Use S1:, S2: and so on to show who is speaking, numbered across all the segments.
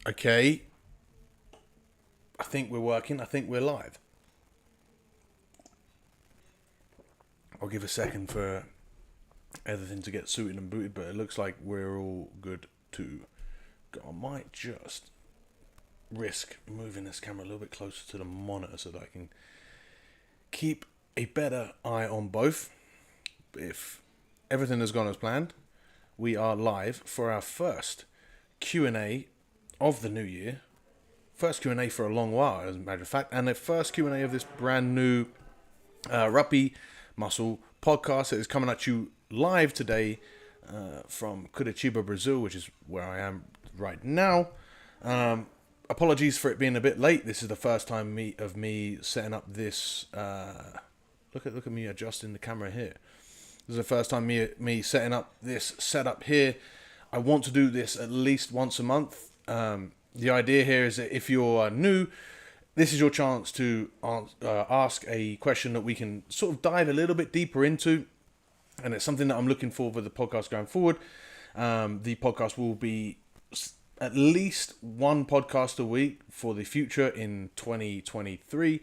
S1: Okay, I think we're working. I think we're live. I'll give a second for everything to get suited and booted, but it looks like we're all good to go. I might just risk moving this camera a little bit closer to the monitor so that I can keep a better eye on both. If everything has gone as planned, we are live for our first Q&A of the new year. First Q&A for a long while, as a matter of fact, and the first Q&A of this brand new Rugby Muscle Podcast that is coming at you live today from Curitiba, Brazil, which is where I am right now. Apologies for it being a bit late. This is the first time of me setting up this. Look at me adjusting the camera here. This is the first time me setting up this setup here. I want to do this at least once a month. The idea here is that if you're new, this is your chance to ask a question that we can sort of dive a little bit deeper into. And it's something that I'm looking for with the podcast going forward. The podcast will be at least one podcast a week for the future in 2023.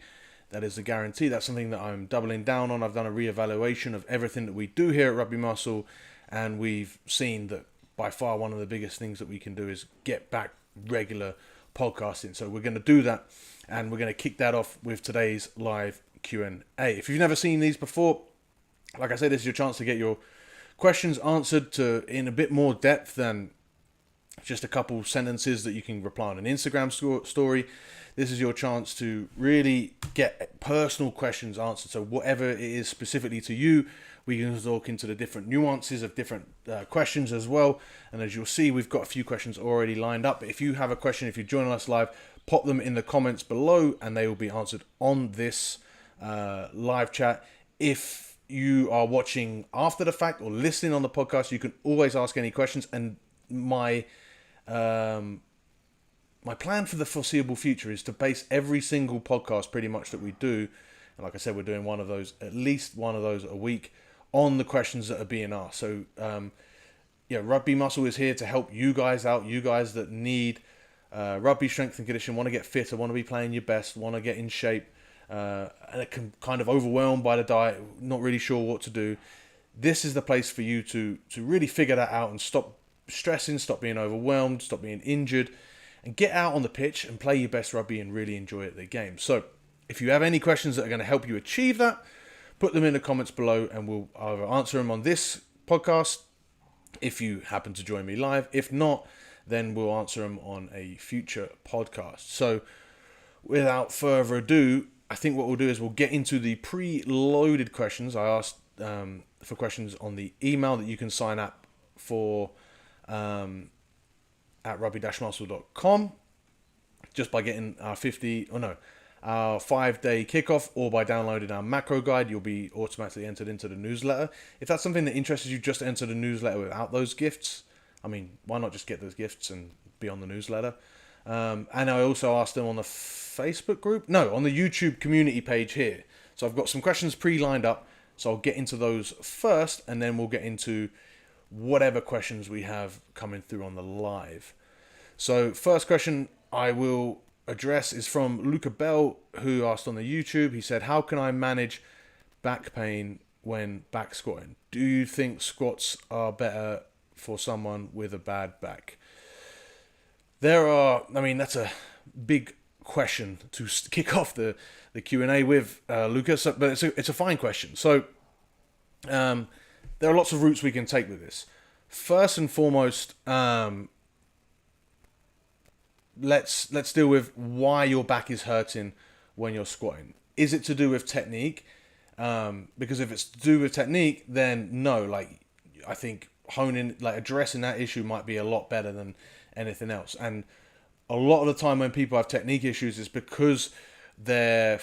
S1: That is a guarantee. That's something that I'm doubling down on. I've done a reevaluation of everything that we do here at Rugby Muscle, and we've seen that by far one of the biggest things that we can do is get back regular podcasting. So we're going to do that, and we're going to kick that off with today's live Q&A. If you've never seen these before, like I said, this is your chance to get your questions answered in a bit more depth than just a couple sentences that you can reply on an Instagram story. This is your chance to really get personal questions answered. So whatever it is specifically to you, we can talk into the different nuances of different questions as well. And as you'll see, we've got a few questions already lined up. But if you have a question, if you're joining us live, pop them in the comments below and they will be answered on this live chat. If you are watching after the fact or listening on the podcast, you can always ask any questions. And my plan for the foreseeable future is to base every single podcast pretty much that we do, and like I said, we're doing at least one of those a week, on the questions that are being asked. So Rugby Muscle is here to help you guys out, you guys that need rugby strength and condition, want to get fitter, want to be playing your best, want to get in shape, and it can kind of overwhelmed by the diet, not really sure what to do. This is the place for you to really figure that out and stop stressing, stop being overwhelmed, stop being injured, and get out on the pitch and play your best rugby and really enjoy the game. So if you have any questions that are going to help you achieve that, put them in the comments below and we'll either answer them on this podcast if you happen to join me live. If not, then we'll answer them on a future podcast. So without further ado, I think what we'll do is we'll get into the pre-loaded questions. I asked for questions on the email that you can sign up for at rugby-muscle.com just by getting our 5-day kickoff, or by downloading our macro guide. You'll be automatically entered into the newsletter. If that's something that interests you, just enter the newsletter without those gifts. I mean, why not just get those gifts and be on the newsletter? And I also asked them on the Facebook group, on the YouTube community page here. So I've got some questions pre-lined up, so I'll get into those first, and then we'll get into whatever questions we have coming through on the live. So first question I will address is from Luca Bell, who asked on the YouTube. He said, how can I manage back pain when back squatting? Do you think squats are better for someone with a bad back? That's a big question to kick off the Q&A with, Lucas, but it's a fine question. So there are lots of routes we can take with this. First and foremost, let's deal with why your back is hurting when you're squatting. Is it to do with technique? Because if it's to do with technique, then no. I think addressing that issue might be a lot better than anything else. And a lot of the time when people have technique issues, it's because they're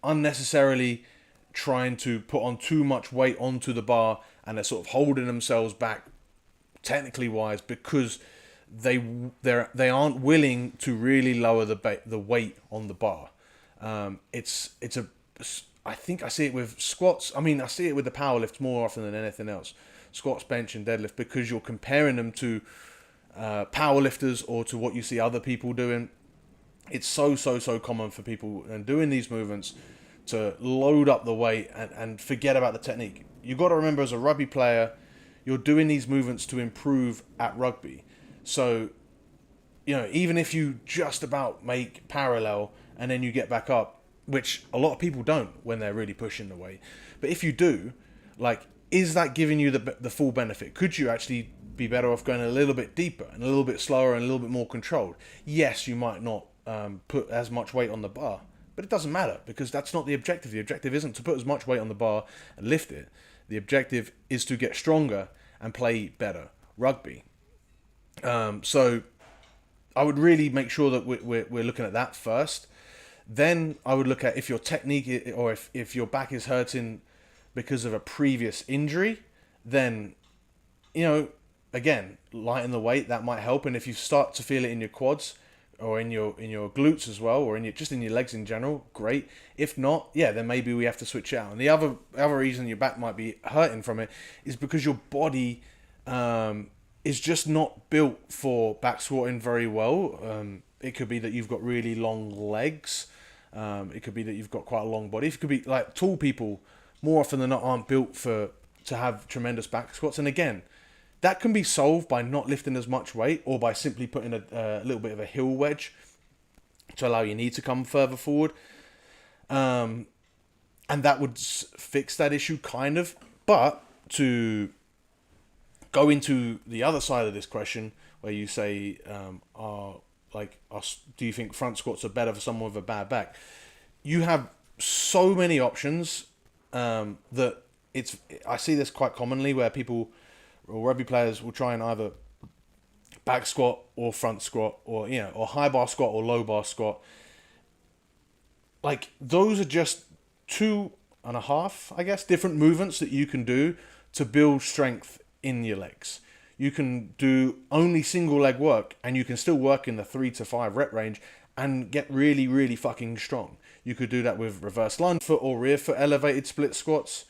S1: unnecessarily trying to put on too much weight onto the bar, and they're sort of holding themselves back technically wise because they aren't willing to really lower the weight on the bar. I think I see it with squats. I mean, I see it with the power lift more often than anything else. Squats, bench, and deadlift, because you're comparing them to power lifters or to what you see other people doing. It's so common for people and doing these movements to load up the weight and forget about the technique. You've got to remember, as a rugby player, you're doing these movements to improve at rugby. So, even if you just about make parallel and then you get back up, which a lot of people don't when they're really pushing the weight. But if you do, is that giving you the full benefit? Could you actually be better off going a little bit deeper and a little bit slower and a little bit more controlled? Yes, you might not put as much weight on the bar, but it doesn't matter, because that's not the objective. The objective isn't to put as much weight on the bar and lift it. The objective is to get stronger and play better rugby. So I would really make sure that we're looking at that first. Then I would look at if your technique, or if your back is hurting because of a previous injury, then, again, lighten the weight. That might help. And if you start to feel it in your quads or in your glutes as well, or in your legs in general, great. If not, then maybe we have to switch out. And the other reason your back might be hurting from it is because your body is just not built for back squatting very well. It could be that you've got really long legs. It could be that you've got quite a long body. It could be like tall people, more often than not, aren't built to have tremendous back squats. And again, that can be solved by not lifting as much weight, or by simply putting a little bit of a heel wedge to allow your knee to come further forward. And that would fix that issue, kind of. But to go into the other side of this question, where you say, do you think front squats are better for someone with a bad back? You have so many options that I see this quite commonly, where people or rugby players will try and either back squat or front squat, or or high bar squat or low bar squat. Those are just 2.5, I guess, different movements that you can do to build strength in your legs. You can do only single leg work, and you can still work in the 3 to 5 rep range and get really, really fucking strong. You could do that with reverse lunge foot or rear foot elevated split squats.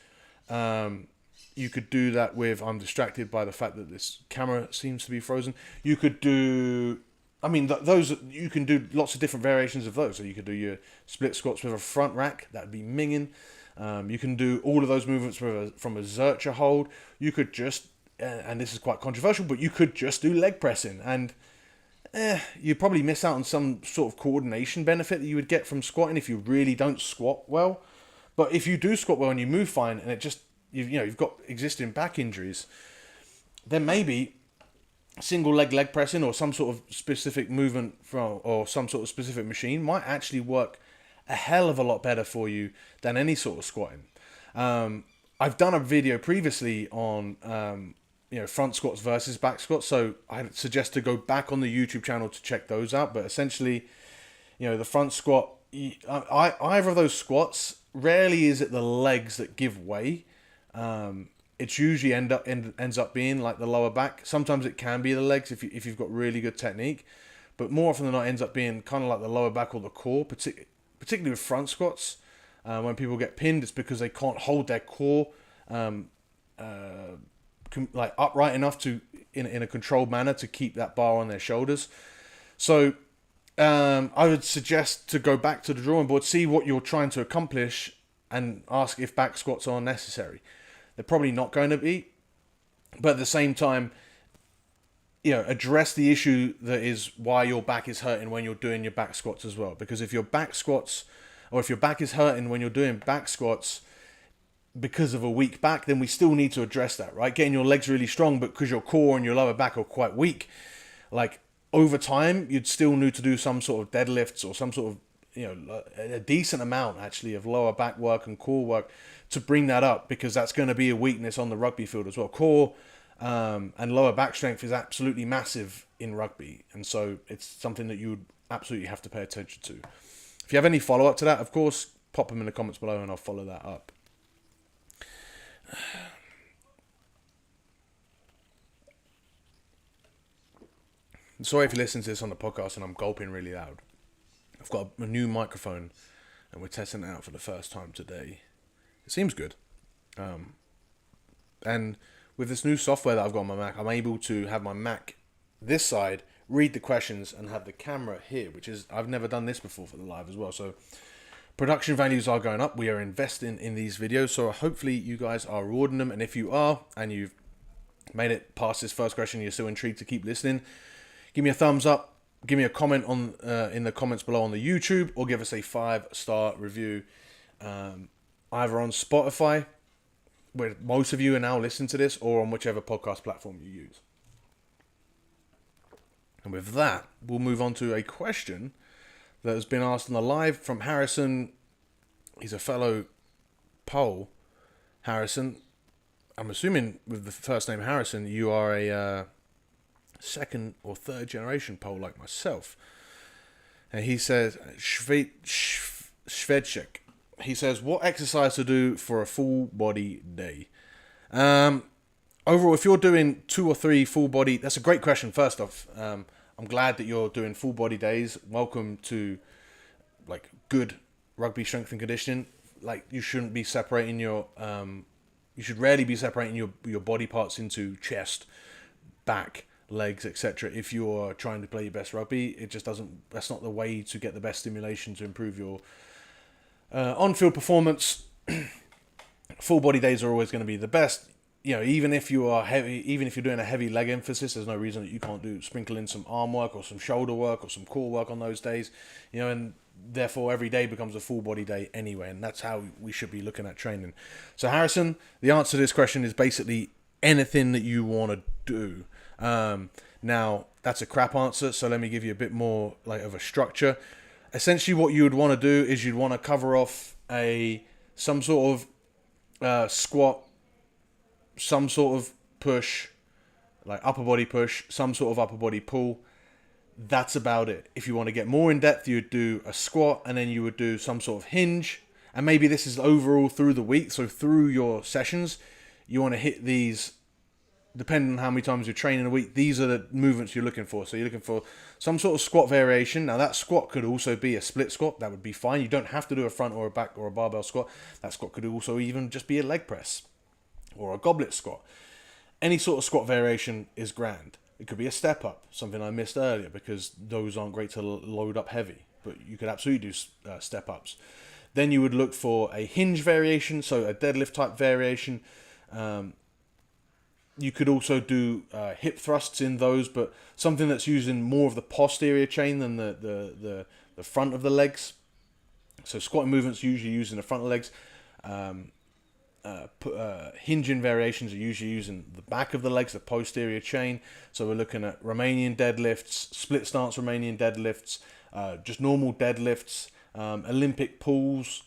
S1: You could do that with, I'm distracted by the fact that this camera seems to be frozen. You could do, those, you can do lots of different variations of those. So you could do your split squats with a front rack. That would be minging. You can do all of those movements from a Zercher hold. You could just, and this is quite controversial, but you could just do leg pressing, and you'd probably miss out on some sort of coordination benefit that you would get from squatting if you really don't squat well. But if you do squat well and you move fine, and it just, you've got existing back injuries, then maybe single leg pressing or some sort of specific movement or some sort of specific machine might actually work a hell of a lot better for you than any sort of squatting. I've done a video previously on front squats versus back squats, so I suggest to go back on the YouTube channel to check those out. But essentially, the front squat, either of those squats, rarely is it the legs that give way. It's usually ends up being like the lower back. Sometimes it can be the legs if you've got really good technique, but more often than not ends up being kind of like the lower back or the core, particularly with front squats. When people get pinned, it's because they can't hold their core upright enough to in a controlled manner to keep that bar on their shoulders. So I would suggest to go back to the drawing board, see what you're trying to accomplish, and ask if back squats are necessary. They're probably not going to be, but at the same time, address the issue that is why your back is hurting when you're doing your back squats as well. Because if your back squats, or if your back is hurting when you're doing back squats because of a weak back, then we still need to address that, right? Getting your legs really strong, but because your core and your lower back are quite weak, over time, you'd still need to do some sort of deadlifts or some sort of, a decent amount actually of lower back work and core work to bring that up, because that's going to be a weakness on the rugby field as well. Core and lower back strength is absolutely massive in rugby, and so it's something that you would absolutely have to pay attention to. If you have any follow-up to that, of course, pop them in the comments below and I'll follow that up. Sorry if you listen to this on the podcast and I'm gulping really loud. I've got a new microphone and we're testing it out for the first time today. It seems good. And with this new software that I've got on my Mac, I'm able to have my Mac this side, read the questions, and have the camera here, which is, I've never done this before for the live as well. So production values are going up. We are investing in these videos. So hopefully you guys are rewarding them. And if you are, and you've made it past this first question, you're still intrigued to keep listening, give me a thumbs up. Give me a comment on in the comments below on the YouTube, or give us a 5-star review either on Spotify, where most of you are now listening to this, or on whichever podcast platform you use. And with that, we'll move on to a question that has been asked on the live from Harrison. He's a fellow Pole. Harrison, I'm assuming with the first name Harrison, you are a second or third generation Pole like myself. And he says, Shvedchik. He says, what exercise to do for a full body day? Overall, if you're doing 2 or 3 full body, that's a great question. First off, I'm glad that you're doing full body days. Welcome to like good rugby strength and conditioning. Like, you shouldn't be separating your you should rarely be separating your body parts into chest, back, legs, etc. If you're trying to play your best rugby, it just doesn't. That's not the way to get the best stimulation to improve your on-field performance. Full body days are always going to be the best. You know, even if you are heavy, even if you're doing a heavy leg emphasis, there's no reason that you can't sprinkle in some arm work or some shoulder work or some core work on those days. You know, and therefore every day becomes a full body day anyway, and that's how we should be looking at training. So Harrison, the answer to this question is basically anything that you want to do. Now that's a crap answer, so let me give you a bit more like of a structure. Essentially what you would want to do is you'd want to cover off some sort of squat, some sort of push, like upper body push, some sort of upper body pull. That's about it. If you want to get more in depth, you'd do a squat, and then you would do some sort of hinge, and maybe this is overall through the week. So through your sessions, you want to hit these, depending on how many times you're training a week, these are the movements you're looking for. So you're looking for some sort of squat variation. Now that squat could also be a split squat. That would be fine. You don't have to do a front or a back or a barbell squat. That squat could also even just be a leg press or a goblet squat. Any sort of squat variation is grand. It could be a step up, something I missed earlier, because those aren't great to load up heavy, but you could absolutely do step ups. Then you would look for a hinge variation, so a deadlift type variation. You could also do hip thrusts in those, but something that's using more of the posterior chain than the front of the legs. So squatting movements usually using the front of the legs. Hinging variations are usually using the back of the legs, the posterior chain. So we're looking at Romanian deadlifts, split stance Romanian deadlifts, just normal deadlifts, Olympic pulls,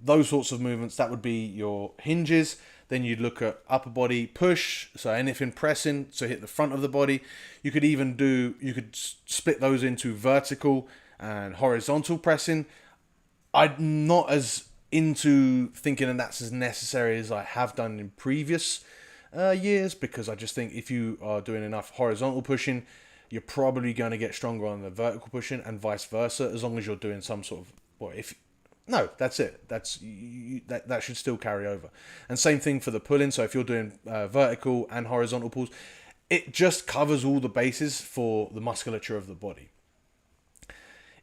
S1: those sorts of movements. That would be your hinges. Then you'd look at upper body push, so anything pressing, so hit the front of the body. You could split those into vertical and horizontal pressing. I'm not as into thinking that that's as necessary as I have done in previous years, because I just think if you are doing enough horizontal pushing, you're probably going to get stronger on the vertical pushing, and vice versa, as long as you're doing some sort of, that's it. That should still carry over. And same thing for the pull-in. So if you're doing vertical and horizontal pulls, it just covers all the bases for the musculature of the body.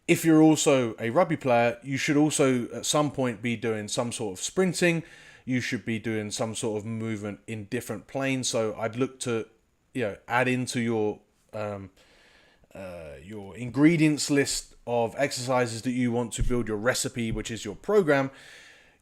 S1: If you're also a rugby player, you should also at some point be doing some sort of sprinting. You should be doing some sort of movement in different planes. So I'd look to, add into your ingredients list of exercises that you want to build your recipe, which is your program.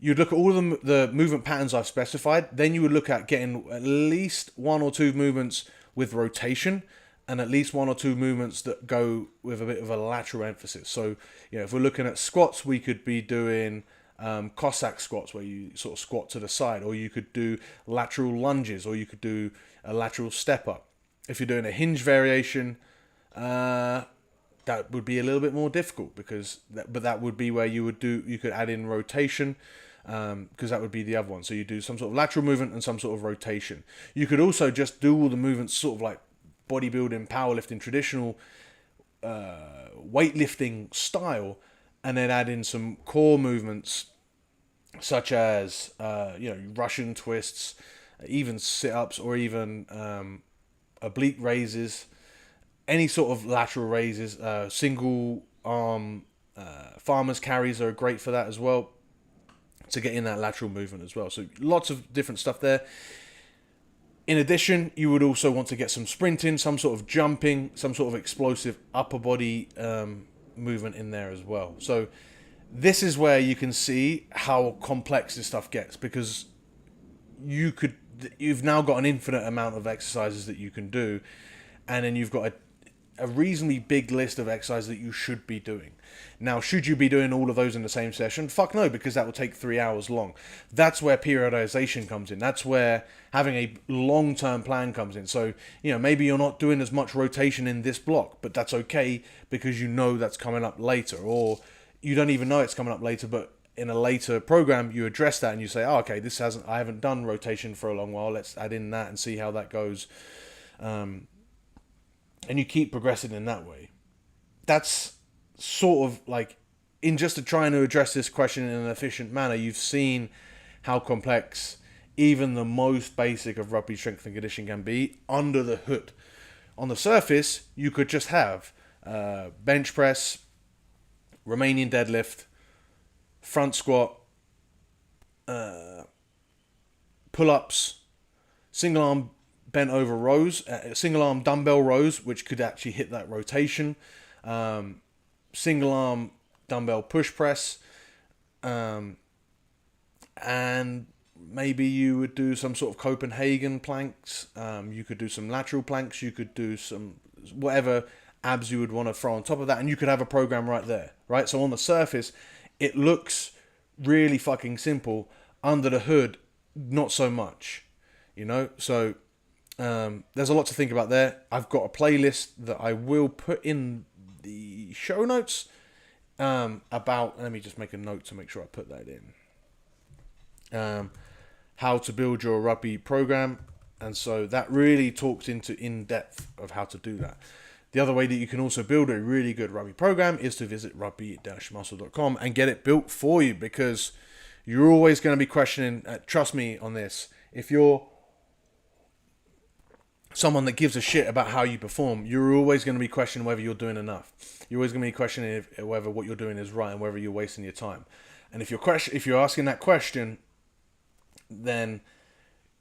S1: You'd look at all of the movement patterns I've specified. Then you would look at getting at least 1 or 2 movements with rotation, and at least 1 or 2 movements that go with a bit of a lateral emphasis. So, if we're looking at squats, we could be doing Cossack squats, where you sort of squat to the side, or you could do lateral lunges, or you could do a lateral step up. If you're doing a hinge variation, that would be a little bit more difficult, but that would be where you could add in rotation, because that would be the other one. So you do some sort of lateral movement and some sort of rotation. You could also just do all the movements sort of like bodybuilding, powerlifting, traditional weightlifting style, and then add in some core movements such as Russian twists, even sit-ups, or even oblique raises, any sort of lateral raises, single arm farmers carries are great for that as well, to get in that lateral movement as well. So lots of different stuff there. In addition, you would also want to get some sprinting, some sort of jumping, some sort of explosive upper body movement in there as well. So this is where you can see how complex this stuff gets, because you've now got an infinite amount of exercises that you can do, and then you've got a reasonably big list of exercises that you should be doing. Now, should you be doing all of those in the same session? Fuck no, because that will take 3 hours long. That's where periodization comes in. That's where having a long-term plan comes in. So, maybe you're not doing as much rotation in this block, but that's okay, because you know that's coming up later, or you don't even know it's coming up later, but in a later program you address that and you say, oh, okay, I haven't done rotation for a long while, let's add in that and see how that goes. And you keep progressing in that way. That's sort of like, in just to trying to address this question in an efficient manner, you've seen how complex even the most basic of rugby strength and conditioning can be under the hood. On the surface, you could just have bench press, Romanian deadlift, front squat, pull-ups, single arm bent over rows, single arm dumbbell rows, which could actually hit that rotation, single arm dumbbell push press, and maybe you would do some sort of Copenhagen planks. You could do some lateral planks. You could do some whatever abs you would want to throw on top of that, and you could have a program right there, right? So on the surface, it looks really fucking simple. Under the hood, not so much, So there's a lot to think about there. I've got a playlist that I will put in the show notes about. Let me just make a note to make sure I put that in. How to build your rugby program, and so that really talks into in depth of how to do that. The other way that you can also build a really good rugby program is to visit rugby-muscle.com and get it built for you, because you're always going to be questioning, trust me on this, if you're someone that gives a shit about how you perform, you're always going to be questioning whether you're doing enough. You're always going to be questioning whether what you're doing is right and whether you're wasting your time. And if you're asking that question, then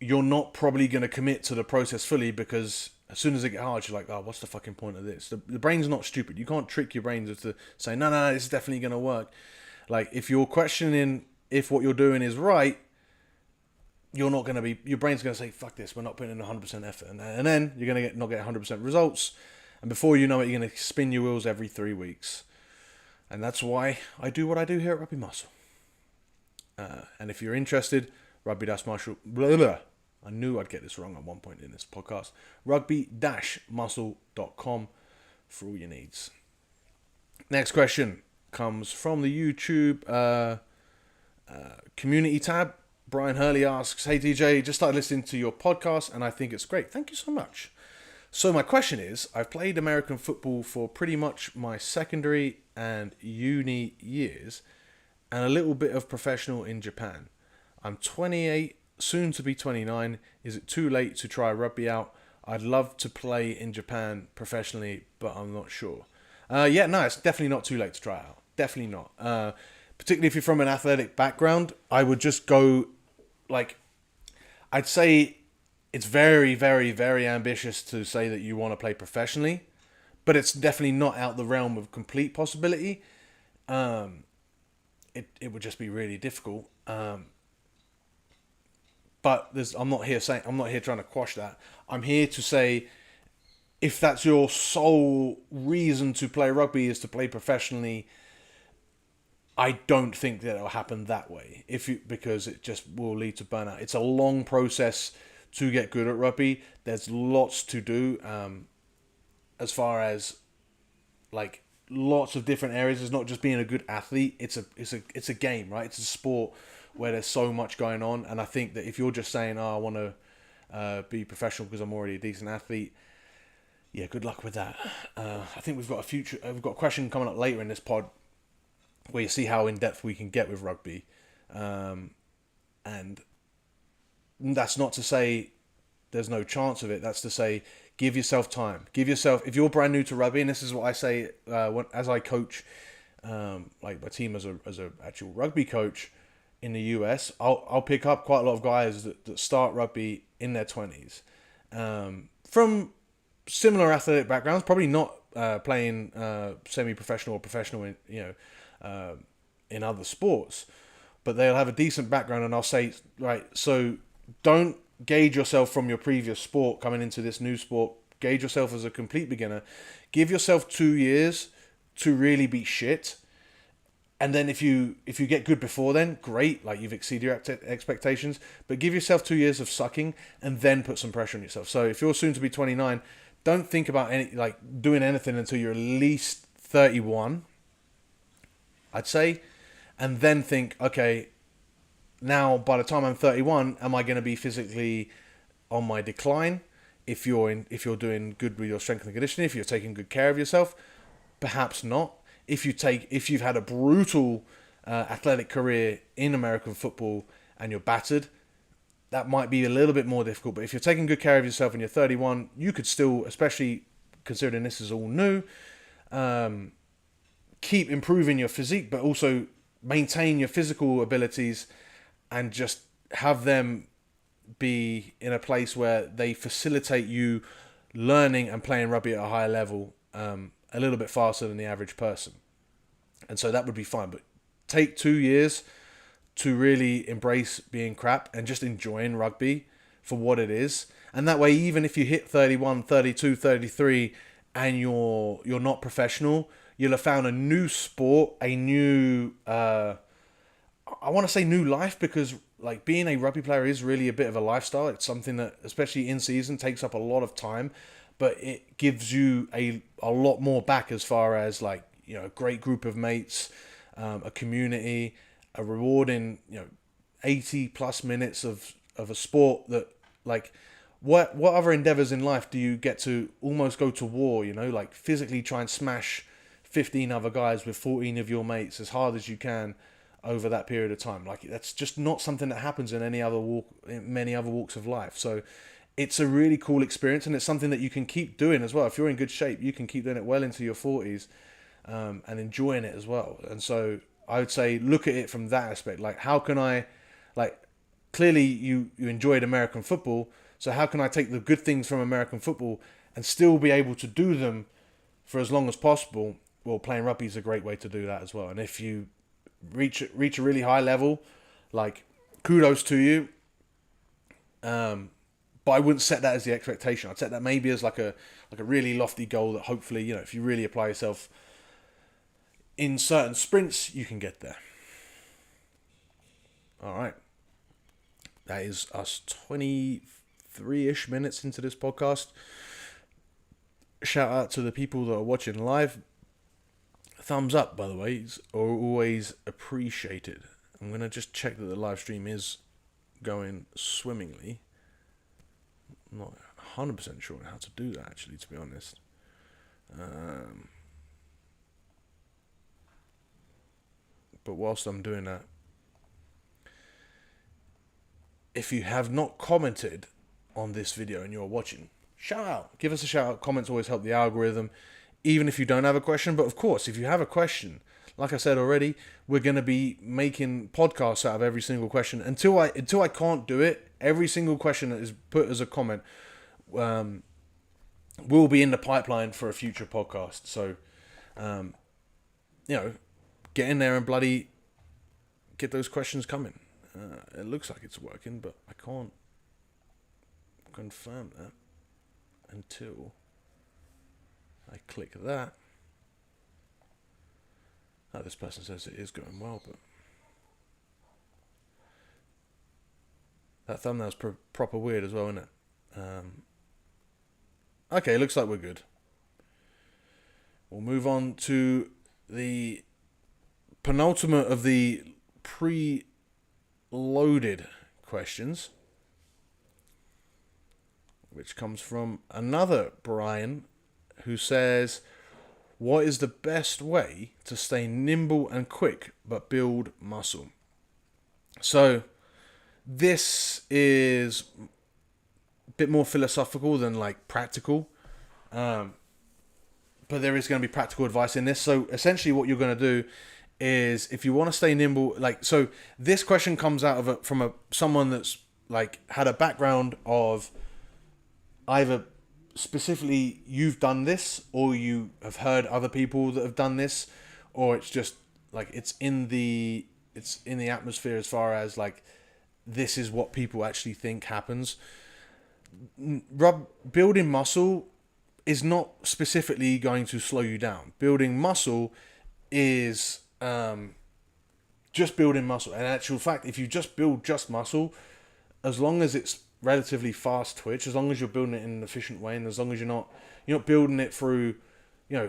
S1: you're not probably going to commit to the process fully, because as soon as it gets hard, you're like, oh, what's the fucking point of this? The brain's not stupid. You can't trick your brain to say, no, this is definitely going to work. Like, if you're questioning if what you're doing is right, your brain's going to say, fuck this, we're not putting in 100% effort. And then you're going to not get 100% results. And before you know it, you're going to spin your wheels every 3 weeks. And that's why I do what I do here at Rugby Muscle. And if you're interested, Rugby-Muscle, blah, blah, I knew I'd get this wrong at one point in this podcast. Rugby-muscle.com for all your needs. Next question comes from the YouTube community tab. Brian Hurley asks, hey DJ, just started listening to your podcast and I think it's great. Thank you so much. So my question is, I've played American football for pretty much my secondary and uni years and a little bit of professional in Japan. I'm 28, soon to be 29. Is it too late to try rugby out? I'd love to play in Japan professionally, but I'm not sure. No, it's definitely not too late to try out. Definitely not. Particularly if you're from an athletic background, I would just go, I'd say it's very, very, very ambitious to say that you want to play professionally, but it's definitely not out the realm of complete possibility. It would just be really difficult. But I'm not here trying to quash that. I'm here to say, if that's your sole reason to play rugby is to play professionally, I don't think that it'll happen that way. Because it just will lead to burnout. It's a long process to get good at rugby. There's lots to do, as far as lots of different areas. It's not just being a good athlete. It's a game, right? It's a sport where there's so much going on, and I think that if you're just saying, I want to be professional because I'm already a decent athlete, yeah, good luck with that. I think we've got a question coming up later in this pod where you see how in depth we can get with rugby, and that's not to say there's no chance of it. That's to say, Give yourself time. If you're brand new to rugby, and this is what I say as I coach, like my team as a actual rugby coach in the US, I'll pick up quite a lot of guys that start rugby in their 20s, from similar athletic backgrounds, probably not playing semi-professional or professional in other sports, but they'll have a decent background, and I'll say, right, so don't gauge yourself from your previous sport coming into this new sport. Gauge yourself as a complete beginner. Give yourself 2 years to really be shit. And then if you get good before then, great, like you've exceeded your expectations. But give yourself 2 years of sucking and then put some pressure on yourself. So if you're soon to be 29, don't think about doing anything until you're at least 31, I'd say. And then think, okay, now by the time I'm 31, am I going to be physically on my decline? If you're doing good with your strength and conditioning, if you're taking good care of yourself, perhaps not. If you've had a brutal athletic career in American football and you're battered, that might be a little bit more difficult. But if you're taking good care of yourself and you're 31, you could still, especially considering this is all new, keep improving your physique, but also maintain your physical abilities and just have them be in a place where they facilitate you learning and playing rugby at a higher level a little bit faster than the average person. And so that would be fine. But take 2 years to really embrace being crap and just enjoying rugby for what it is. And that way, even if you hit 31, 32, 33 and you're not professional, you'll have found a new sport, a new... I want to say new life, because like being a rugby player is really a bit of a lifestyle. It's something that, especially in season, takes up a lot of time, but it gives you a lot more back as far as like, a great group of mates, a community, a rewarding, 80 plus minutes of a sport that like, what other endeavors in life do you get to almost go to war, like physically try and smash 15 other guys with 14 of your mates as hard as you can over that period of time? Like, that's just not something that happens in many other walks of life. So it's a really cool experience, and it's something that you can keep doing as well. If you're in good shape, you can keep doing it well into your 40s and enjoying it as well. And so I would say look at it from that aspect. Like, how can I, like, clearly you enjoyed American football, so how can I take the good things from American football and still be able to do them for as long as possible? Well, playing rugby is a great way to do that as well. And if you reach a really high level, like, kudos to you. But I wouldn't set that as the expectation. I'd set that maybe as like a really lofty goal that hopefully, if you really apply yourself in certain sprints, you can get there. All right. That is us 23-ish minutes into this podcast. Shout out to the people that are watching live. Thumbs up, by the way, is always appreciated. I'm going to just check that the live stream is going swimmingly. I'm not 100% sure how to do that, actually, to be honest. But whilst I'm doing that, if you have not commented on this video and you're watching, shout out. Give us a shout out. Comments always help the algorithm, even if you don't have a question. But of course, if you have a question, like I said already, we're going to be making podcasts out of every single question. Until I can't do it, every single question that is put as a comment will be in the pipeline for a future podcast. So, get in there and bloody get those questions coming. It looks like it's working, but I can't confirm that until I click that. Oh, this person says it is going well, but that thumbnail's proper weird as well, isn't it? Okay, looks like we're good. We'll move on to the penultimate of the pre-loaded questions, which comes from another Brian, who says, what is the best way to stay nimble and quick but build muscle? So this is bit more philosophical than like practical. But there is going to be practical advice in this. So essentially what you're going to do is, if you want to stay nimble, so this question comes out of someone that's like had a background of either specifically you've done this, or you have heard other people that have done this, or it's just like it's in the atmosphere as far as like this is what people actually think happens. Building muscle is not specifically going to slow you down. Building muscle is just building muscle. And in actual fact, if you just build just muscle, as long as it's relatively fast twitch, as long as you're building it in an efficient way, and as long as you're not building it through,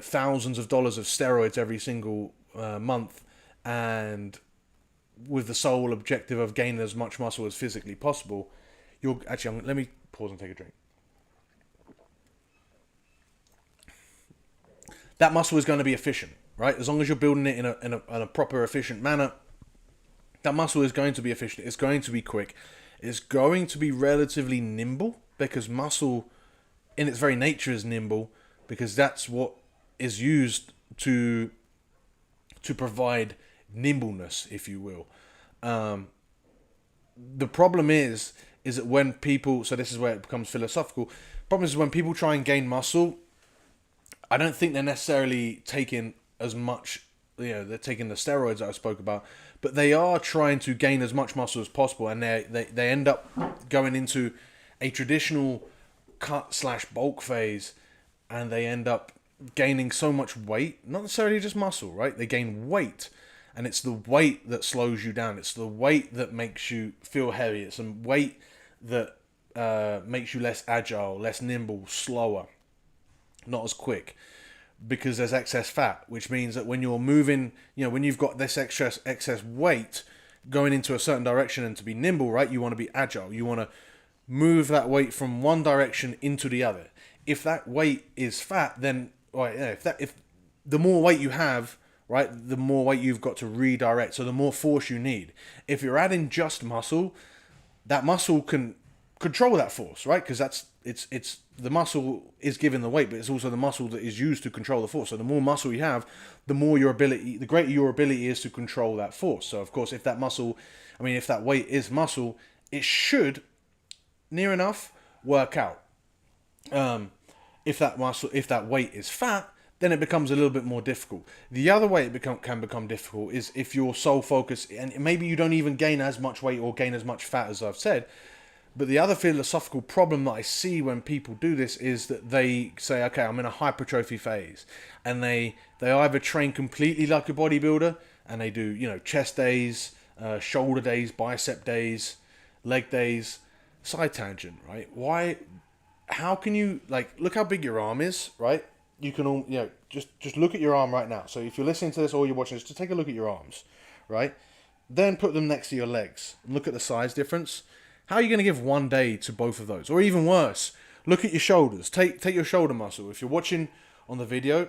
S1: thousands of dollars of steroids every single month, and with the sole objective of gaining as much muscle as physically possible, let me pause and take a drink. That muscle is going to be efficient, right? As long as you're building it in a proper, efficient manner, that muscle is going to be efficient. It's going to be quick. It's going to be relatively nimble, because muscle, in its very nature, is nimble, because that's what is used to provide nimbleness, if you will. The problem is that when people, so this is where it becomes philosophical. Problem is when people try and gain muscle, I don't think they're necessarily taking as much, they're taking the steroids that I spoke about, but they are trying to gain as much muscle as possible, and they end up going into a traditional cut/bulk phase, and they end up gaining so much weight, not necessarily just muscle, right? They gain weight, and it's the weight that slows you down. It's the weight that makes you feel heavy. It's the weight that makes you less agile, less nimble, slower, not as quick, because there's excess fat, which means that when you're moving, when you've got this excess weight going into a certain direction, and to be nimble, right, you want to be agile. You want to move that weight from one direction into the other. If that weight is fat, then if the more weight you have, right, the more weight you've got to redirect, so the more force you need. If you're adding just muscle, that muscle can control that force, right? Because it's the muscle is given the weight, but it's also the muscle that is used to control the force. So the more muscle you have, the greater your ability is to control that force. So of course, if that weight is muscle, it should near enough work out. If that weight is fat, then it becomes a little bit more difficult. The other way it can become difficult is if your sole focus, and maybe you don't even gain as much weight or gain as much fat as I've said, but the other philosophical problem that I see when people do this is that they say, okay, I'm in a hypertrophy phase, and they either train completely like a bodybuilder, and they do, chest days, shoulder days, bicep days, leg days, side tangent, right? Why? How can you, look how big your arm is, right? You can all, just look at your arm right now. So if you're listening to this or you're watching this, just take a look at your arms, right? Then put them next to your legs and look at the size difference. How are you going to give one day to both of those? Or even worse, look at your shoulders. Take your shoulder muscle. If you're watching on the video,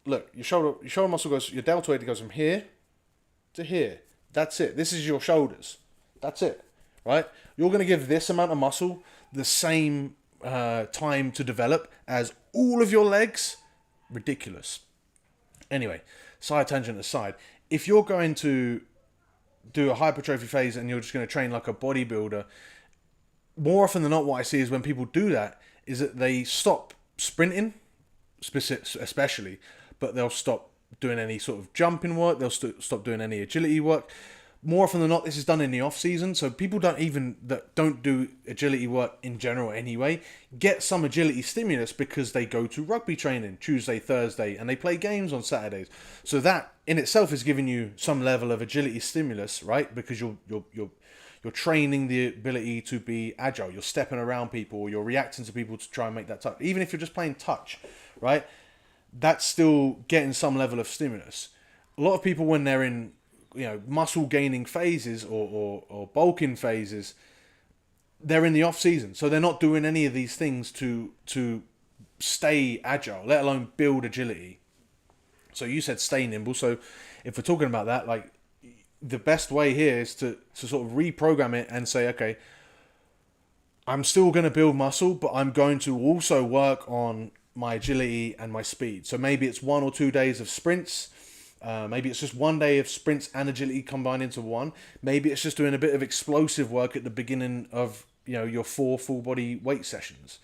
S1: look, your shoulder muscle goes, your deltoid goes from here to here. That's it. This is your shoulders. That's it, right? You're going to give this amount of muscle the same time to develop as all of your legs. Ridiculous. Anyway, side tangent aside, if you're going to do a hypertrophy phase and you're just going to train like a bodybuilder, more often than not what I see is when people do that is that they stop sprinting, especially, but they'll stop doing any sort of jumping work, they'll stop doing any agility work. More often than not, this is done in the off season, so people that don't do agility work in general anyway get some agility stimulus because they go to rugby training Tuesday, Thursday, and they play games on Saturdays. So that in itself is giving you some level of agility stimulus, right? Because you're training the ability to be agile. You're stepping around people, or you're reacting to people to try and make that touch. Even if you're just playing touch, right? That's still getting some level of stimulus. A lot of people, when they're in muscle gaining phases or bulking phases, they're in the off season, so they're not doing any of these things to stay agile, let alone build agility. So you said stay nimble. So if we're talking about that, the best way here is to sort of reprogram it and say, okay, I'm still going to build muscle, but I'm going to also work on my agility and my speed. So maybe it's 1 or 2 days of sprints. Maybe it's just 1 day of sprints and agility combined into one. Maybe it's just doing a bit of explosive work at the beginning of your 4 full body weight sessions.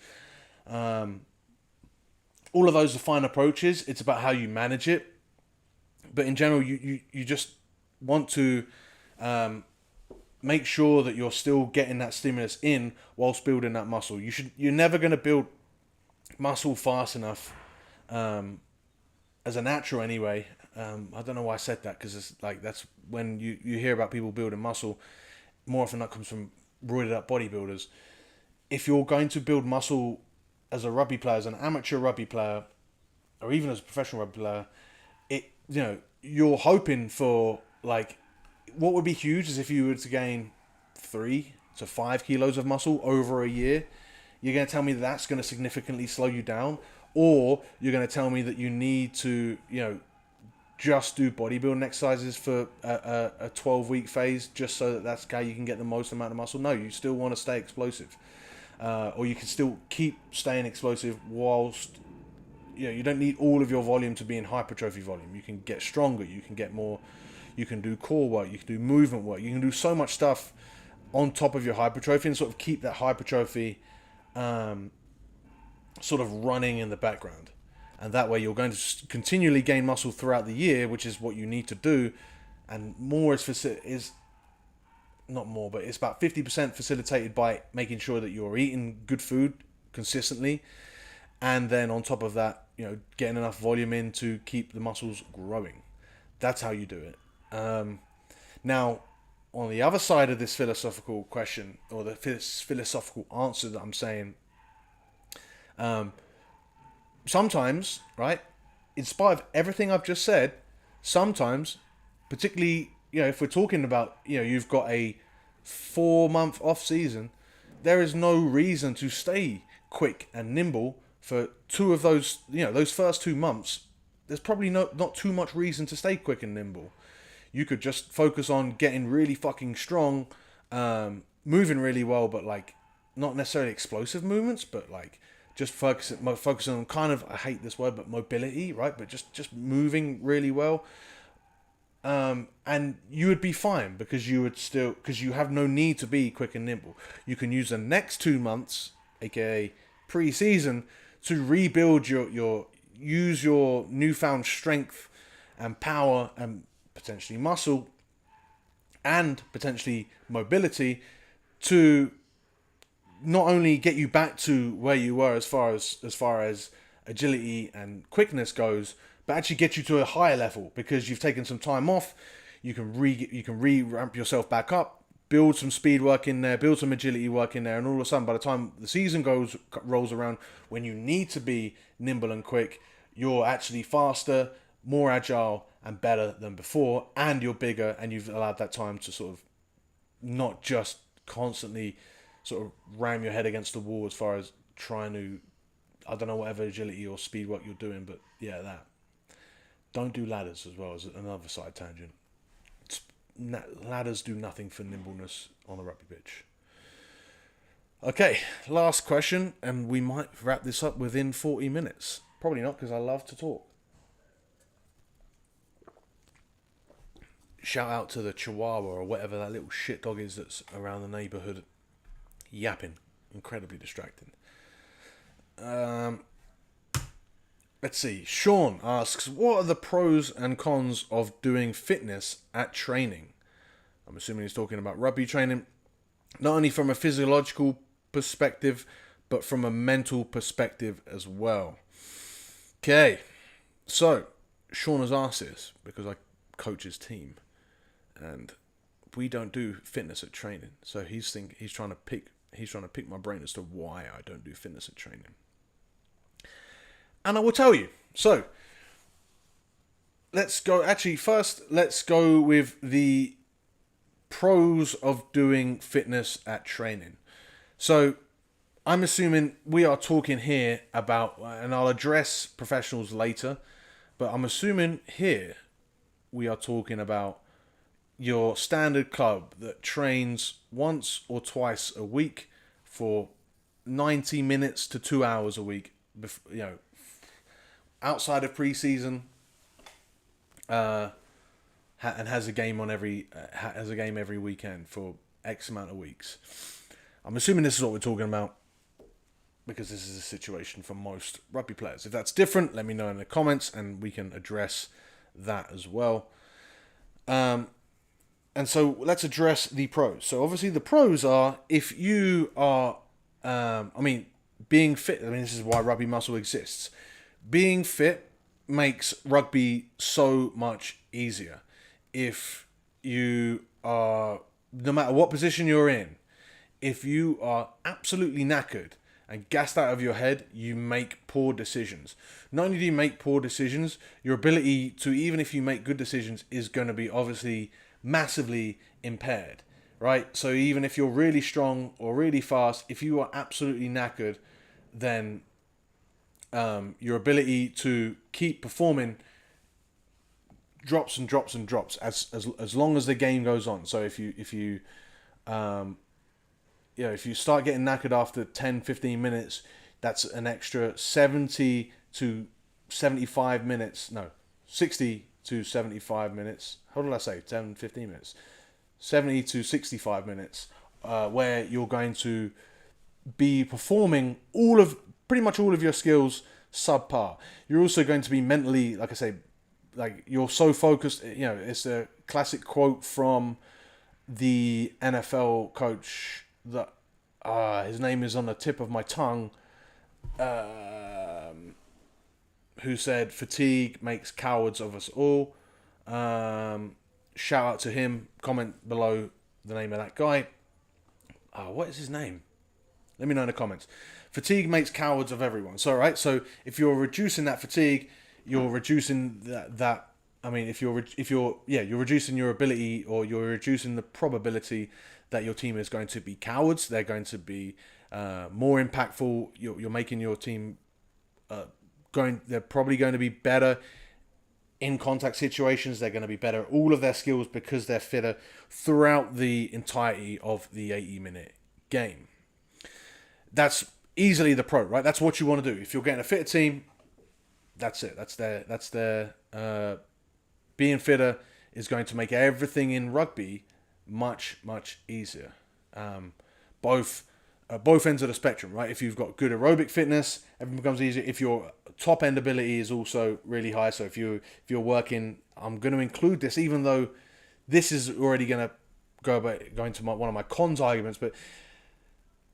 S1: All of those are fine approaches. It's about how you manage it. But in general, you just want to make sure that you're still getting that stimulus in whilst building that muscle. You're never going to build muscle fast enough as a natural anyway. I don't know why I said that, because it's like that's when you hear about people building muscle, more often that comes from roided up bodybuilders. If you're going to build muscle as a rugby player, as an amateur rugby player, or even as a professional rugby player, you're hoping for, like, what would be huge is if you were to gain 3 to 5 kilos of muscle over a year. You're going to tell me that's going to significantly slow you down, or you're going to tell me that you need to, just do bodybuilding exercises for a 12-week phase just so that's how you can get the most amount of muscle. No, you still want to stay explosive, or you can still keep staying explosive whilst you don't need all of your volume to be in hypertrophy volume. You can get stronger, you can get more, you can do core work, you can do movement work, you can do so much stuff on top of your hypertrophy and sort of keep that hypertrophy sort of running in the background. And that way you're going to continually gain muscle throughout the year, which is what you need to do. And more is not more, but it's about 50% facilitated by making sure that you're eating good food consistently. And then on top of that, getting enough volume in to keep the muscles growing. That's how you do it. Now, on the other side of this philosophical question, or the philosophical answer that I'm saying, sometimes, right, in spite of everything I've just said, sometimes, particularly, if we're talking about, you've got a 4-month off season, there is no reason to stay quick and nimble for 2 of those, those first 2 months. There's probably not too much reason to stay quick and nimble. You could just focus on getting really fucking strong, moving really well, but like not necessarily explosive movements, but like just focusing on kind of, I hate this word, but mobility, right? But just moving really well. And you would be fine because you have no need to be quick and nimble. You can use the next 2 months, aka pre-season, to rebuild use your newfound strength and power and potentially muscle and potentially mobility to not only get you back to where you were as far as agility and quickness goes, but actually get you to a higher level because you've taken some time off. You can re-ramp yourself back up, build some speed work in there, build some agility work in there, and all of a sudden, by the time the season rolls around, when you need to be nimble and quick, you're actually faster, more agile, and better than before, and you're bigger, and you've allowed that time to sort of not just constantly sort of ram your head against the wall as far as trying to, I don't know, whatever agility or speed work you're doing, but yeah, that. Don't do ladders as well as another side tangent. Ladders do nothing for nimbleness on a rugby pitch. Okay, last question, and we might wrap this up within 40 minutes. Probably not, because I love to talk. Shout out to the Chihuahua or whatever that little shit dog is that's around the neighbourhood yapping. Incredibly distracting. Let's see. Sean asks, what are the pros and cons of doing fitness at training? I'm assuming he's talking about rugby training. Not only from a physiological perspective, but from a mental perspective as well. Okay. So, Sean has asked this because I coach his team. And we don't do fitness at training. So he's trying to pick my brain as to why I don't do fitness at training. And I will tell you. So, let's go with the pros of doing fitness at training. So, I'm assuming we are talking here about, and I'll address professionals later, but I'm assuming here we are talking about your standard club that trains once or twice a week for 90 minutes to 2 hours a week, outside of preseason, and has a game every weekend for X amount of weeks. I'm assuming this is what we're talking about, because this is a situation for most rugby players. If that's different, let me know in the comments and we can address that as well. And so let's address the pros. So obviously the pros are, if you are, being fit. This is why Rugby Muscle exists. Being fit makes rugby so much easier. If you are, no matter what position you're in, if you are absolutely knackered and gassed out of your head, you make poor decisions. Not only do you make poor decisions, your ability to, even if you make good decisions, is going to be obviously massively impaired, right? So even if you're really strong or really fast, if you are absolutely knackered, then your ability to keep performing drops and drops and drops as long as the game goes on. So if you start getting knackered after 10, 15 minutes, that's an extra 60 to 75 minutes. How did I say? 10, 15 minutes. 70 to 65 minutes, where you're going to be performing pretty much all of your skills subpar. You're also going to be mentally, like I say, like you're so focused. It's a classic quote from the NFL coach that his name is on the tip of my tongue, who said, "Fatigue makes cowards of us all." Shout out to him. Comment below the name of that guy. What is his name? Let me know in the comments. Fatigue makes cowards of everyone. So, right. So if you're reducing that fatigue, you're reducing you're reducing your ability, or you're reducing the probability that your team is going to be cowards. They're going to be more impactful. You're making your team they're probably going to be better in contact situations. They're going to be better at all of their skills because they're fitter throughout the entirety of the 80-minute game. That's easily the pro, right? That's what you want to do. If you're getting a fitter team, that's it. That's their being fitter is going to make everything in rugby much, much easier. Both ends of the spectrum, right? If you've got good aerobic fitness, everything becomes easier. If your top end ability is also really high, so if you're working, I'm going to include this, even though this is already going to go into one of my cons arguments, but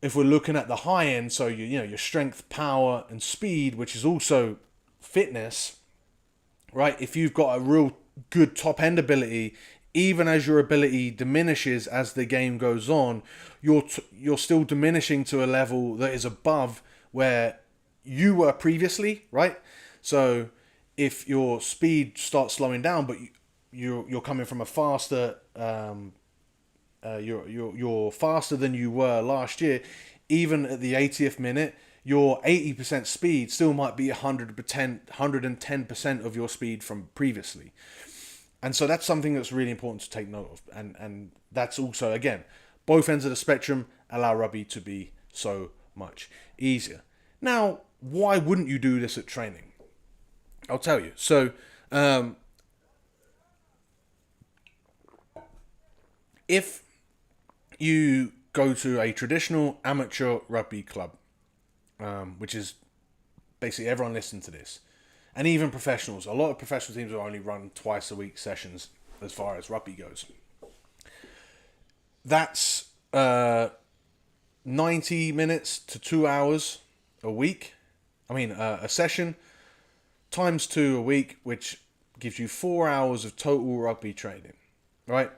S1: if we're looking at the high end, so your strength, power, and speed, which is also fitness, right? If you've got a real good top end ability, even as your ability diminishes as the game goes on, you're still diminishing to a level that is above where you were previously, right? So if your speed starts slowing down, but you're coming from a faster, you're faster than you were last year, even at the 80th minute, your 80% speed still might be 110% of your speed from previously. And so that's something that's really important to take note of. And that's also, again, both ends of the spectrum allow rugby to be so much easier. Now, why wouldn't you do this at training? I'll tell you. So, if you go to a traditional amateur rugby club, which is basically everyone listening to this, and even professionals, a lot of professional teams will only run twice a week sessions as far as rugby goes. That's 90 minutes to 2 hours a week. A session times 2 a week, which gives you 4 hours of total rugby training, right?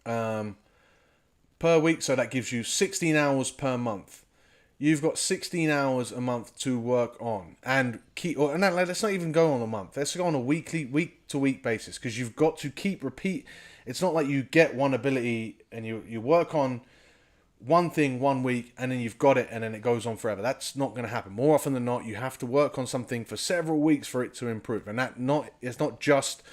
S1: Per week, so that gives you 16 hours per month. You've got 16 hours a month to work on, and let's not even go on a month. Let's go on a week to week basis, because you've got to keep repeat. It's not like you get one ability and you work on one thing 1 week and then you've got it and then it goes on forever. That's not going to happen. More often than not, you have to work on something for several weeks for it to improve, and it's not just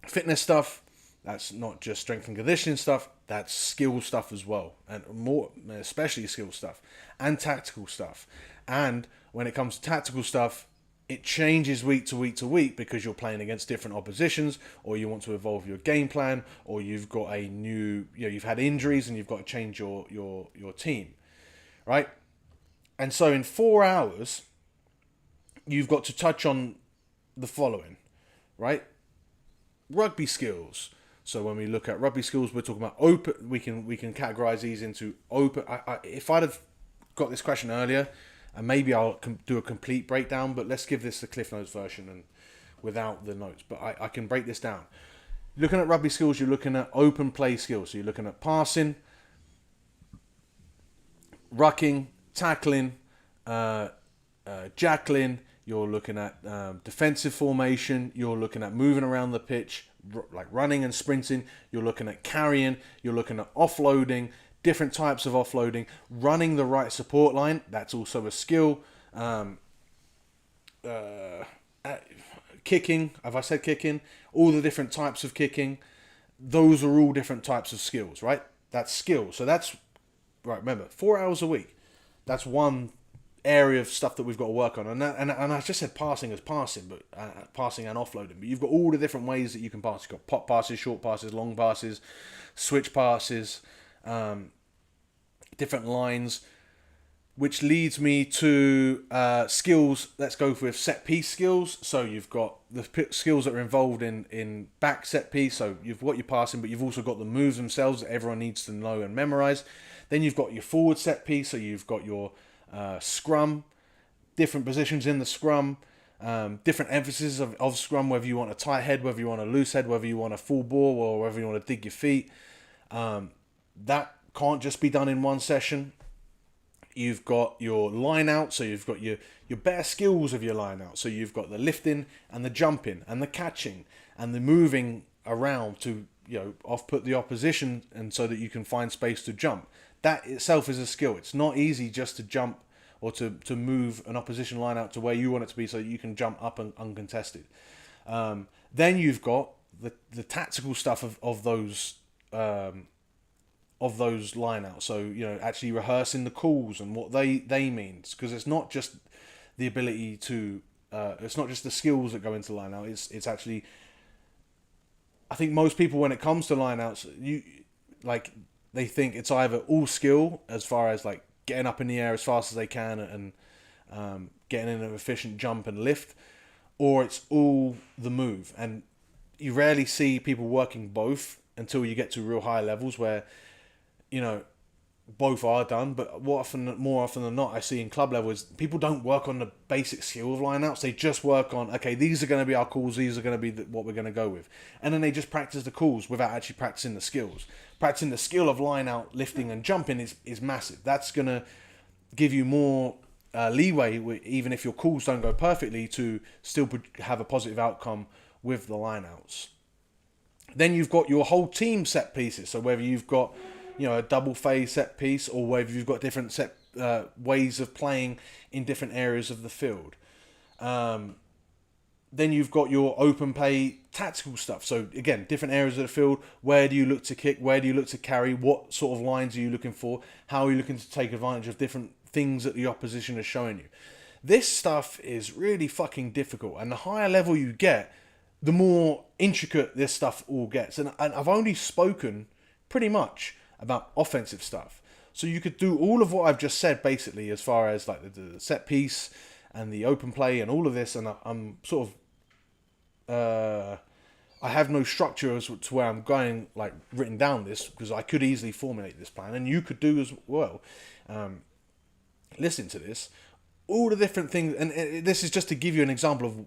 S1: fitness stuff. That's not just strength and conditioning stuff. That's skill stuff as well, and more especially skill stuff and tactical stuff. And when it comes to tactical stuff, it changes week to week to week because you're playing against different oppositions, or you want to evolve your game plan, or you've got a new, you've had injuries and you've got to change your team, right? And so in 4 hours, you've got to touch on the following, right? Rugby skills. So when we look at rugby skills, we're talking about open. We can categorize these into open. If I'd have got this question earlier, and maybe I'll do a complete breakdown, but let's give this the Cliff Notes version and without the notes. But I can break this down. Looking at rugby skills, you're looking at open play skills. So you're looking at passing, rucking, tackling, jackling. You're looking at defensive formation. You're looking at moving around the pitch, like running and sprinting. You're looking at carrying. You're looking at offloading, different types of offloading, running the right support line. That's also a skill. Kicking. Have I said kicking? All the different types of kicking. Those are all different types of skills, right? That's skill. So that's, right, remember, 4 hours a week. That's one area of stuff that we've got to work on. And I just said passing as passing, but passing and offloading. But you've got all the different ways that you can pass. You've got pop passes, short passes, long passes, switch passes, different lines, which leads me to skills. Let's go with set piece skills. So you've got the skills that are involved in back set piece. So you've got your passing, but you've also got the moves themselves that everyone needs to know and memorize. Then you've got your forward set piece. So you've got your scrum, different positions in the scrum, different emphasis of scrum, whether you want a tight head, whether you want a loose head, whether you want a full ball, or whether you want to dig your feet. That can't just be done in one session. You've got your line out, so you've got your better skills of your line out. So you've got the lifting and the jumping and the catching and the moving around to, off-put the opposition, and so that you can find space to jump. That itself is a skill. It's not easy just to jump or to move an opposition line out to where you want it to be so that you can jump up and uncontested. Then you've got the tactical stuff of those line outs. So, actually rehearsing the calls and what they mean. Because it's not just the ability to, it's not just the skills that go into line out. It's actually, I think most people, when it comes to line outs, they think it's either all skill as far as like getting up in the air as fast as they can and getting in an efficient jump and lift, or it's all the move. And you rarely see people working both until you get to real high levels where, both are done. But more often than not, I see in club level is people don't work on the basic skill of lineouts. They just work on, okay, these are going to be our calls. These are going to be what we're going to go with. And then they just practice the calls without actually practicing the skills. Practicing the skill of lineout, lifting and jumping is massive. That's going to give you more leeway, even if your calls don't go perfectly, to still have a positive outcome with the lineouts. Then you've got your whole team set pieces. So whether you've got a double phase set piece, or whether you've got different set ways of playing in different areas of the field. Then you've got your open play tactical stuff. So again, different areas of the field. Where do you look to kick? Where do you look to carry? What sort of lines are you looking for? How are you looking to take advantage of different things that the opposition is showing you? This stuff is really fucking difficult. And the higher level you get, the more intricate this stuff all gets. And I've only spoken pretty much about offensive stuff. So you could do all of what I've just said, basically, as far as like the set piece and the open play and all of this. And I'm sort of, I have no structure as to where I'm going, like written down this, because I could easily formulate this plan, and you could do as well. Listen to this, all the different things, and this is just to give you an example of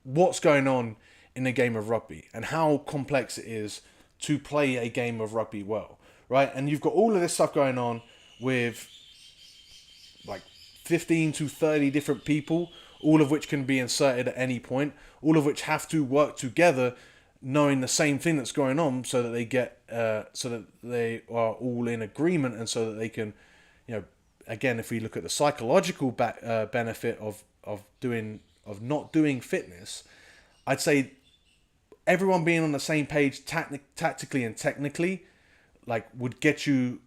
S1: what's going on in a game of rugby and how complex it is to play a game of rugby well. Right, and you've got all of this stuff going on with like 15 to 30 different people, all of which can be inserted at any point, all of which have to work together, knowing the same thing that's going on, so that they get, so that they are all in agreement, and so that they can, again, if we look at the psychological benefit of not doing fitness, I'd say everyone being on the same page tactically and technically would get you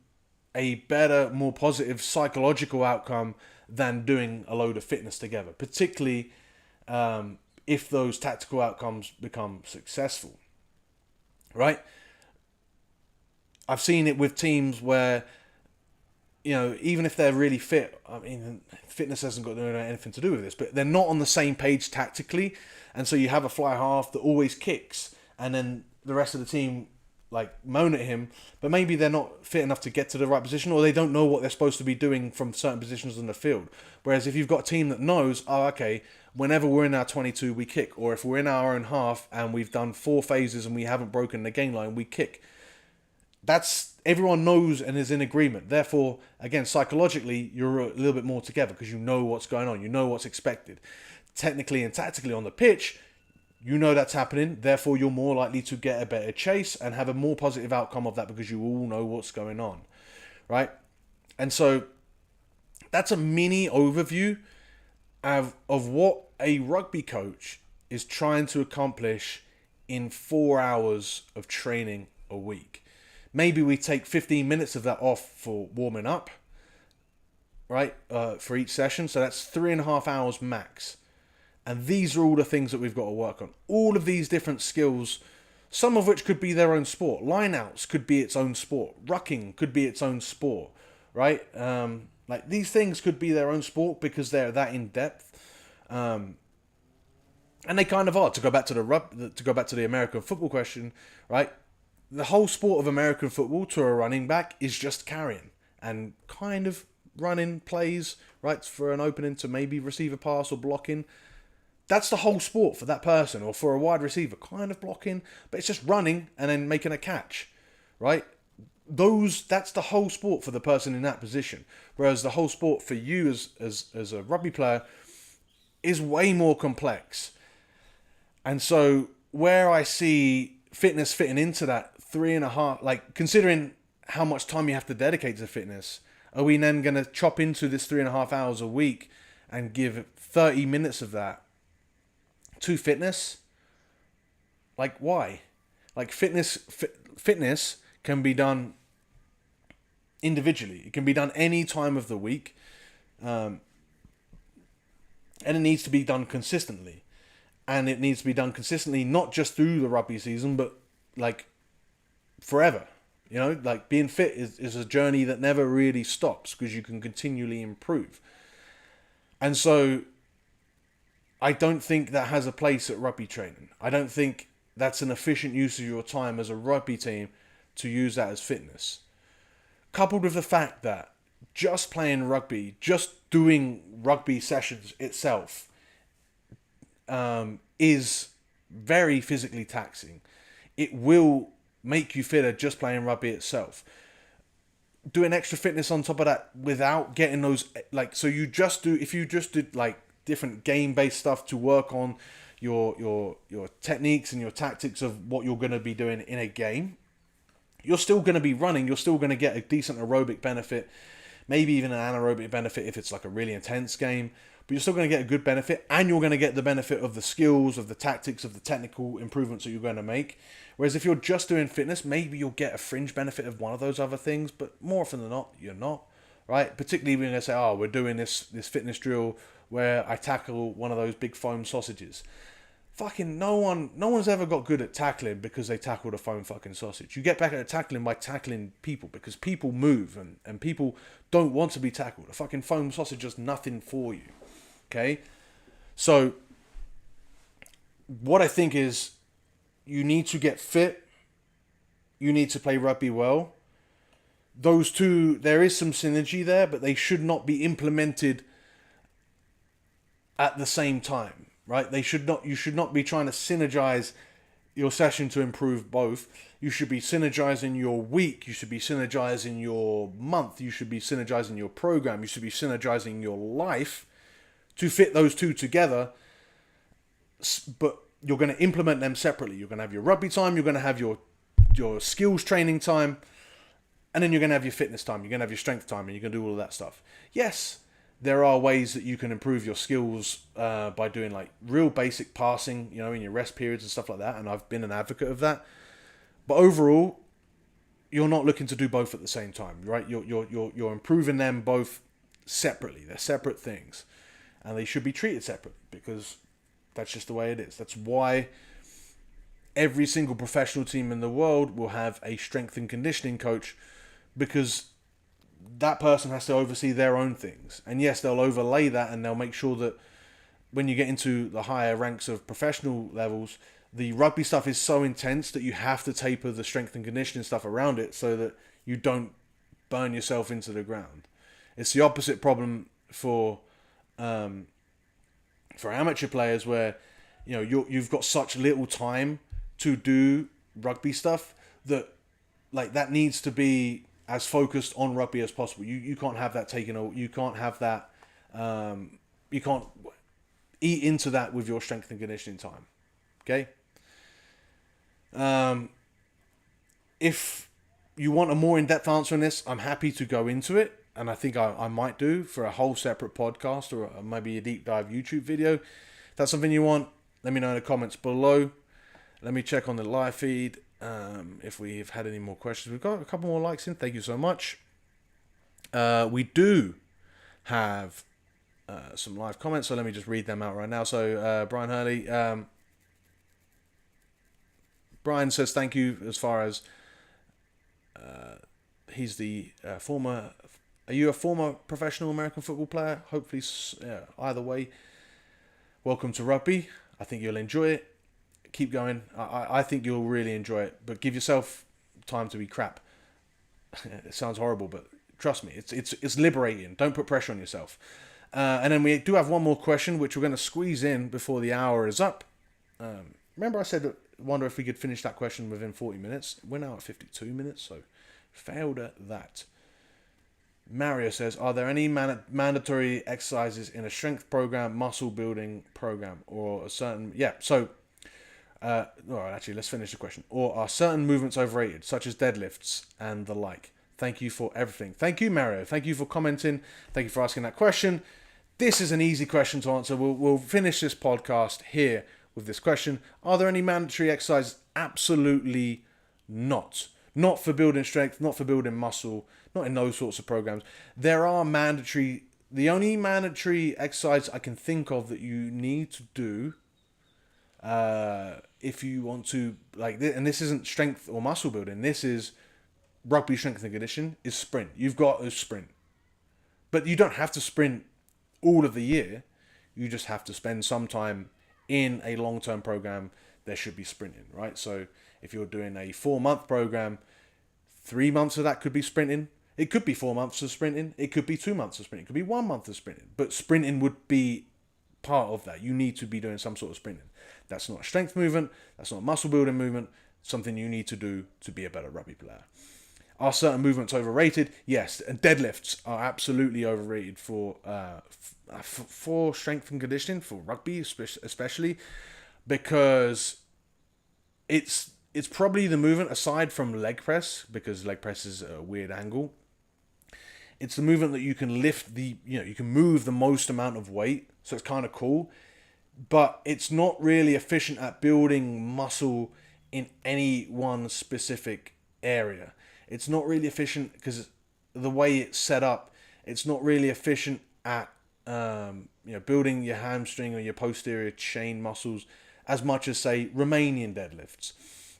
S1: a better, more positive psychological outcome than doing a load of fitness together, particularly if those tactical outcomes become successful, right? I've seen it with teams where, even if they're really fit, I mean, fitness hasn't got anything to do with this, but they're not on the same page tactically, and so you have a fly half that always kicks, and then the rest of the team moan at him, but maybe they're not fit enough to get to the right position, or they don't know what they're supposed to be doing from certain positions in the field. Whereas if you've got a team that knows, okay, whenever we're in our 22, we kick, or if we're in our own half and we've done 4 phases and we haven't broken the gain line, we kick. Everyone knows and is in agreement. Therefore, again, psychologically, you're a little bit more together because you know what's going on. You know what's expected. Technically and tactically on the pitch, you know that's happening. Therefore, you're more likely to get a better chase and have a more positive outcome of that because you all know what's going on, right? And so that's a mini overview of what a rugby coach is trying to accomplish in 4 hours of training a week. Maybe we take 15 minutes of that off for warming up, right, for each session. So that's 3.5 hours max. And these are all the things that we've got to work on. All of these different skills, some of which could be their own sport. Lineouts could be its own sport. Rucking could be its own sport, right? These things could be their own sport because they're that in depth. And they kind of are. To go back to the American football question, right? The whole sport of American football to a running back is just carrying and kind of running plays, right, for an opening to maybe receive a pass or blocking. That's the whole sport for that person, or for a wide receiver, kind of blocking, but it's just running and then making a catch, right? That's the whole sport for the person in that position. Whereas the whole sport for you as a rugby player is way more complex. And so where I see fitness fitting into that 3.5, considering how much time you have to dedicate to fitness, are we then going to chop into this 3.5 hours a week and give 30 minutes of that to fitness? Why? Fitness can be done individually. It can be done any time of the week, and it needs to be done consistently. And it needs to be done consistently, not just through the rugby season, but forever. Being fit is a journey that never really stops because you can continually improve. And so I don't think that has a place at rugby training. I don't think that's an efficient use of your time as a rugby team to use that as fitness. Coupled with the fact that just playing rugby, just doing rugby sessions itself, is very physically taxing. It will make you fitter just playing rugby itself. Doing extra fitness on top of that without getting those, if you just did different game-based stuff to work on your techniques and your tactics of what you're going to be doing in a game, you're still going to be running. You're still going to get a decent aerobic benefit, maybe even an anaerobic benefit if it's a really intense game. But you're still going to get a good benefit, and you're going to get the benefit of the skills, of the tactics, of the technical improvements that you're going to make. Whereas if you're just doing fitness, maybe you'll get a fringe benefit of one of those other things, but more often than not, you're not, right? Particularly when they say, we're doing this fitness drill where I tackle one of those big foam sausages. Fucking no one's ever got good at tackling because they tackled a foam fucking sausage. You get better at tackling by tackling people, because people move and people don't want to be tackled. A fucking foam sausage does nothing for you. Okay, so what I think is you need to get fit, you need to play rugby well. Those two, there is some synergy there, but they should not be implemented at the same time, right? You should not be trying to synergize your session to improve both. You should be synergizing your week, you should be synergizing your month, you should be synergizing your program, you should be synergizing your life to fit those two together, but you're going to implement them separately. You're going to have your rugby time, you're going to have your skills training time, and then you're going to have your fitness time, you're going to have your strength time, and you're going to do all of that stuff. Yes, there are ways that you can improve your skills by doing real basic passing, in your rest periods and stuff like that, and I've been an advocate of that. But overall, you're not looking to do both at the same time, right? You're improving them both separately. They're separate things, and they should be treated separately because that's just the way it is. That's why every single professional team in the world will have a strength and conditioning coach, because that person has to oversee their own things. And yes, they'll overlay that, and they'll make sure that when you get into the higher ranks of professional levels, the rugby stuff is so intense that you have to taper the strength and conditioning stuff around it so that you don't burn yourself into the ground. It's the opposite problem for amateur players, where you've got such little time to do rugby stuff that that needs to be as focused on rugby as possible. You can't have that taken away. You can't have that. You can't eat into that with your strength and conditioning time. Okay. If you want a more in-depth answer on this, I'm happy to go into it, and I think I might do for a whole separate podcast or maybe a deep dive YouTube video. If that's something you want, let me know in the comments below. Let me check on the live feed if we've had any more questions. We've got a couple more likes in. Thank you so much. We do have some live comments, so let me just read them out right now. So Brian Hurley, Brian says thank you, as far as he's the former... Are you a former professional American football player? Hopefully, either way, welcome to rugby. I think you'll enjoy it. Keep going. I think you'll really enjoy it, but give yourself time to be crap. It sounds horrible, but trust me, it's liberating. Don't put pressure on yourself. And then we do have one more question, which we're going to squeeze in before the hour is up. Remember I said, wonder if we could finish that question within 40 minutes. We're now at 52 minutes, so failed at that. Mario says, are there any mandatory exercises in a strength program, muscle building program, or a certain... Yeah, so... actually, let's finish the question. Or are certain movements overrated, such as deadlifts and the like? Thank you for everything. Thank you, Mario. Thank you for commenting. Thank you for asking that question. This is an easy question to answer. We'll finish this podcast here with this question. Are there any mandatory exercises? Absolutely not. Not for building strength, not for building muscle, not in those sorts of programs. There are mandatory... The only mandatory exercise I can think of that you need to do... if you want to, and this isn't strength or muscle building, this is rugby strength and condition, is sprint. You've got to sprint. But you don't have to sprint all of the year. You just have to spend some time in a long-term program. There should be sprinting, right? So if you're doing a 4-month program, 3 months of that could be sprinting. It could be 4 months of sprinting. It could be 2 months of sprinting. It could be 1 month of sprinting. But sprinting would be part of that. You need to be doing some sort of sprinting. That's not a strength movement. That's not a muscle building movement. Something you need to do to be a better rugby player. Are certain movements overrated? Yes. And deadlifts are absolutely overrated for strength and conditioning, for rugby especially, because it's probably the movement, aside from leg press, because leg press is a weird angle. It's the movement that you can lift you can move the most amount of weight. So it's kind of cool. But it's not really efficient at building muscle in any one specific area. It's not really efficient because the way it's set up, it's not really efficient at building your hamstring or your posterior chain muscles as much as, say, Romanian deadlifts.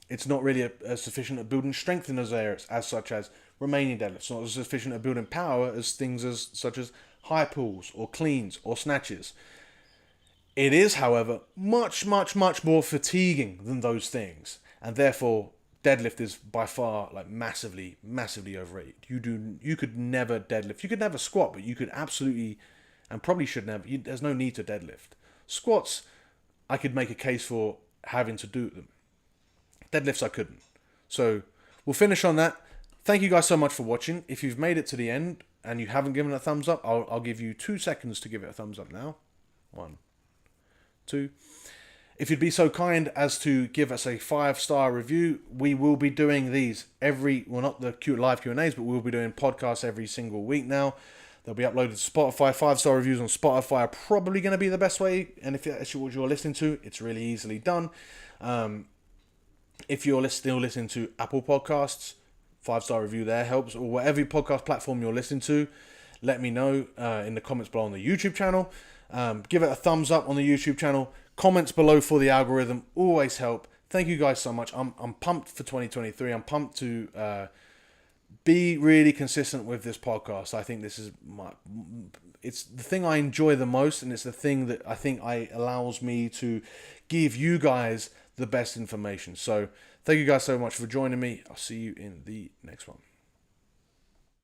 S1: It's not really as efficient at building strength in those areas as such as Romanian deadlifts. It's not as efficient at building power as things such as high pulls or cleans or snatches. It is, however, much, much, much more fatiguing than those things, and therefore deadlift is by far massively, massively overrated. You could never deadlift. You could never squat, but you could absolutely, and probably should never. There's no need to deadlift. Squats, I could make a case for having to do them. Deadlifts, I couldn't. So we'll finish on that. Thank you guys so much for watching. If you've made it to the end and you haven't given it a thumbs up, I'll give you 2 seconds to give it a thumbs up now. 1, 2. If you'd be so kind as to give us a 5-star review, we will be doing these not the live Q&As, but we'll be doing podcasts every single week now. They'll be uploaded to Spotify. 5-star reviews on Spotify are probably going to be the best way. And if that's what you're listening to, it's really easily done. If you're still listening to Apple Podcasts, 5-star review there helps, or whatever podcast platform you're listening to. Let me know in the comments below on the YouTube channel. Give it a thumbs up on the YouTube channel. Comments below for the algorithm always help. Thank you guys so much. I'm pumped for 2023. I'm pumped to be really consistent with this podcast. I think this is it's the thing I enjoy the most, and it's the thing that I think allows me to give you guys the best information. So thank you guys so much for joining me. I'll see you in the next one.